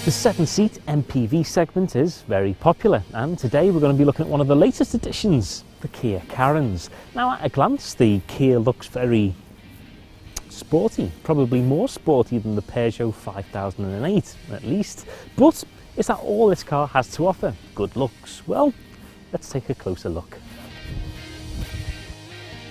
The 7-seat MPV segment is very popular, and today we're going to be looking at one of the latest additions, the Kia Carens. Now, at a glance, the Kia looks very sporty, probably more sporty than the Peugeot 5008 at least. But is that all this car has to offer? Good looks? Well, let's take a closer look.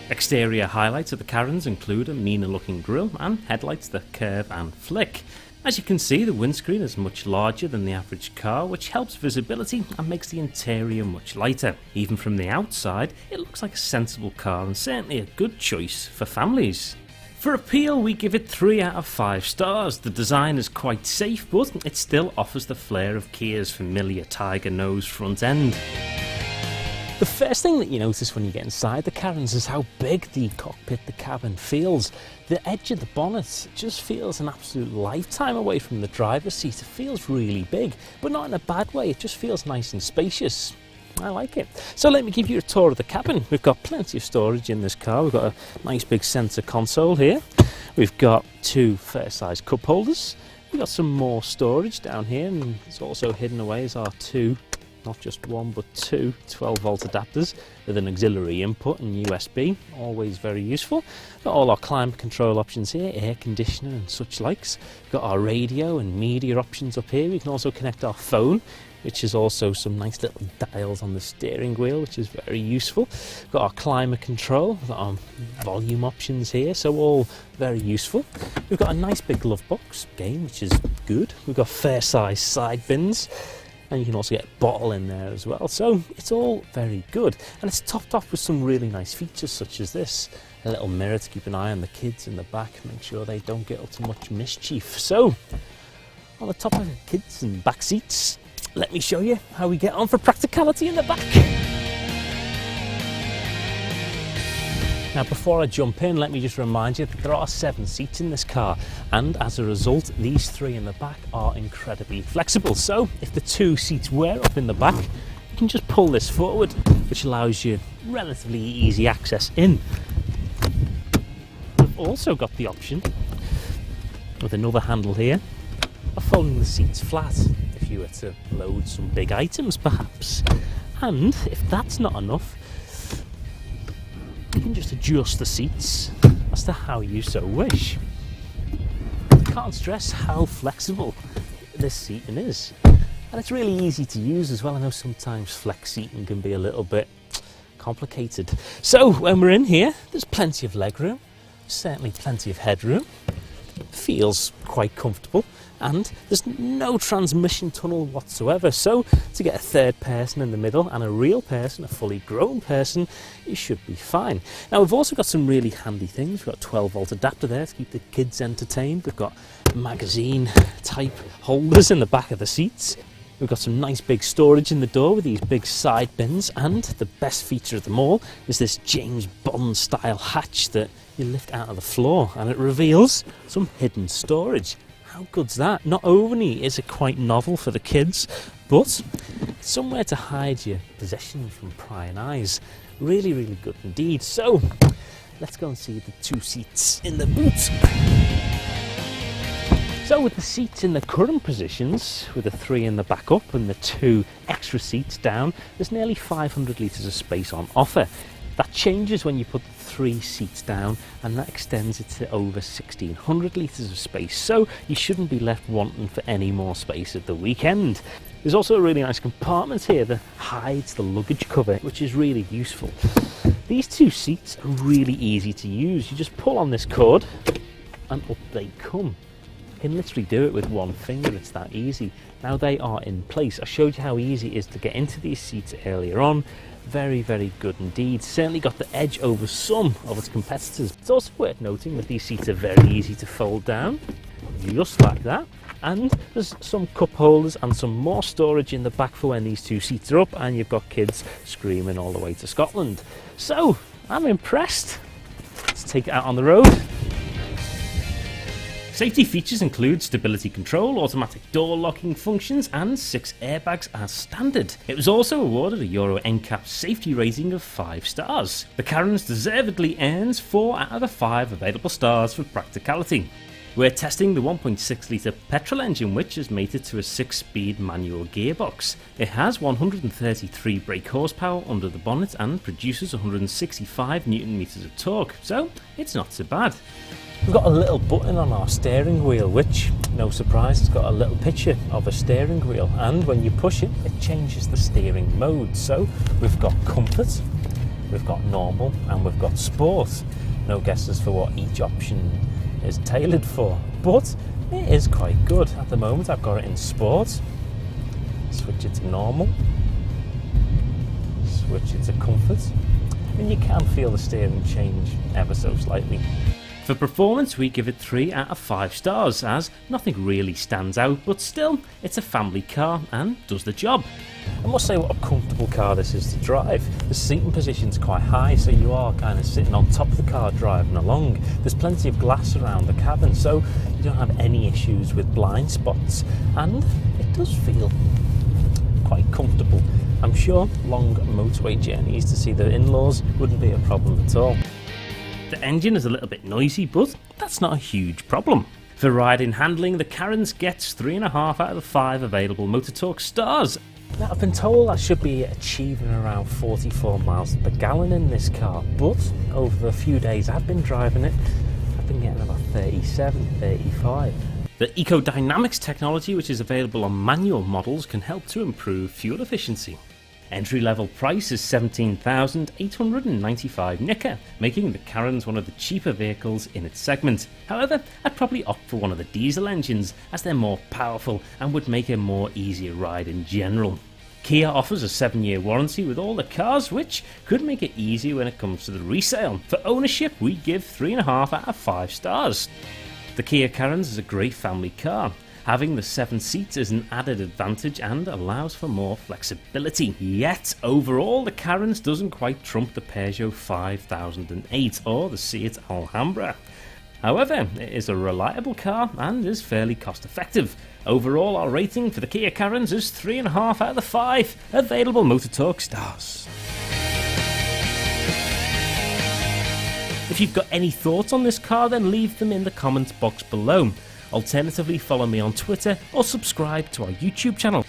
Exterior highlights of the Carens include a meaner looking grille and headlights that curve and flick. As you can see, the windscreen is much larger than the average car, which helps visibility and makes the interior much lighter. Even from the outside, it looks like a sensible car and certainly a good choice for families. For appeal, we give it 3 out of 5 stars. The design is quite safe, but it still offers the flair of Kia's familiar tiger nose front end. The first thing that you notice when you get inside the Carens is how big the cockpit, the cabin feels. The edge of the bonnet just feels an absolute lifetime away from the driver's seat. It feels really big, but not in a bad way. It just feels nice and spacious. I like it. So let me give you a tour of the cabin. We've got plenty of storage in this car. We've got a nice big centre console here. We've got 2 fair-sized cup holders. We've got some more storage down here, and it's also hidden away as our 2, not just 1 but 2 12-volt adapters with an auxiliary input and USB, always very useful. Got all our climate control options here, air conditioning and such likes. Got our radio and media options up here. We can also connect our phone, which is also some nice little dials on the steering wheel, which is very useful. Got our climate control, got our volume options here, so all very useful. We've got a nice big glove box game, which is good. We've got fair size side bins, and you can also get a bottle in there as well, so it's all very good. And it's topped off with some really nice features such as this, a little mirror to keep an eye on the kids in the back, make sure they don't get up to much mischief. So on the top of the kids and back seats, let me show you how we get on for practicality in the back. Now, before I jump in, let me just remind you that there are 7 seats in this car, and as a result, these 3 in the back are incredibly flexible. So if the 2 seats were up in the back, you can just pull this forward, which allows you relatively easy access in. We've also got the option, with another handle here, of folding the seats flat if you were to load some big items perhaps. And if that's not enough, you can just adjust the seats as to how you so wish. Can't stress how flexible this seating is, and it's really easy to use as well. I know sometimes flex seating can be a little bit complicated. So when we're in here, there's plenty of legroom, certainly plenty of headroom, feels quite comfortable, and there's no transmission tunnel whatsoever, so to get a third person in the middle and a real person, a fully grown person, you should be fine. Now, we've also got some really handy things. We've got a 12-volt adapter there to keep the kids entertained. We've got magazine type holders in the back of the seats. We've got some nice big storage in the door with these big side bins, and the best feature of them all is this James Bond style hatch that you lift out of the floor, and it reveals some hidden storage. How good's that? Not only is it quite novel for the kids, but somewhere to hide your possessions from prying eyes. Really, really good indeed. So let's go and see the 2 seats in the boot. So with the seats in the current positions, with the 3 in the back up and the 2 extra seats down, there's nearly 500 litres of space on offer. That changes when you put the 3 seats down, and that extends it to over 1600 litres of space, so you shouldn't be left wanting for any more space at the weekend. There's also a really nice compartment here that hides the luggage cover, which is really useful. These 2 seats are really easy to use. You just pull on this cord and up they come. You can literally do it with one finger, it's that easy. Now they are in place. I showed you how easy it is to get into these seats earlier on. Very, very good indeed. Certainly got the edge over some of its competitors. It's also worth noting that these seats are very easy to fold down, just like that. And there's some cup holders and some more storage in the back for when these 2 seats are up and you've got kids screaming all the way to Scotland. So, I'm impressed. Let's take it out on the road. Safety features include stability control, automatic door locking functions and 6 airbags as standard. It was also awarded a Euro NCAP safety rating of 5 stars. The Carens deservedly earns 4 out of the 5 available stars for practicality. We're testing the 1.6 litre petrol engine, which has mated to a 6-speed manual gearbox. It has 133 brake horsepower under the bonnet and produces 165 Newton meters of torque, so it's not so bad. We've got a little button on our steering wheel which, no surprise, has got a little picture of a steering wheel, and when you push it, it changes the steering mode. So we've got comfort, we've got normal, and we've got sport. No guesses for what each option is tailored for, but it is quite good. At the moment I've got it in sport, switch it to normal, switch it to comfort, and you can feel the steering change ever so slightly. For performance, we give it 3 out of 5 stars, as nothing really stands out, but still, it's a family car and does the job. I must say what a comfortable car this is to drive. The seating position's quite high, so you are kind of sitting on top of the car driving along. There's plenty of glass around the cabin, so you don't have any issues with blind spots, and it does feel quite comfortable. I'm sure long motorway journeys to see the in-laws wouldn't be a problem at all. The engine is a little bit noisy, but that's not a huge problem. For riding handling, the Carens gets 3.5 out of the 5 available Motor Talk stars. Now, I've been told I should be achieving around 44 miles per gallon in this car, but over the few days I've been driving it, I've been getting about 37, 35. The Eco-Dynamics technology, which is available on manual models, can help to improve fuel efficiency. Entry-level price is 17,895 Nika, making the Carens one of the cheaper vehicles in its segment. However, I'd probably opt for one of the diesel engines, as they're more powerful and would make a more easier ride in general. Kia offers a 7-year warranty with all the cars, which could make it easier when it comes to the resale. For ownership, we give 3.5 out of 5 stars. The Kia Carens is a great family car. Having the 7 seats is an added advantage and allows for more flexibility. Yet, overall, the Carens doesn't quite trump the Peugeot 5008 or the Seat Alhambra. However, it is a reliable car and is fairly cost effective. Overall, our rating for the Kia Carens is 3.5 out of the 5 available Motor Talk stars. If you've got any thoughts on this car, then leave them in the comments box below. Alternatively, follow me on Twitter or subscribe to our YouTube channel.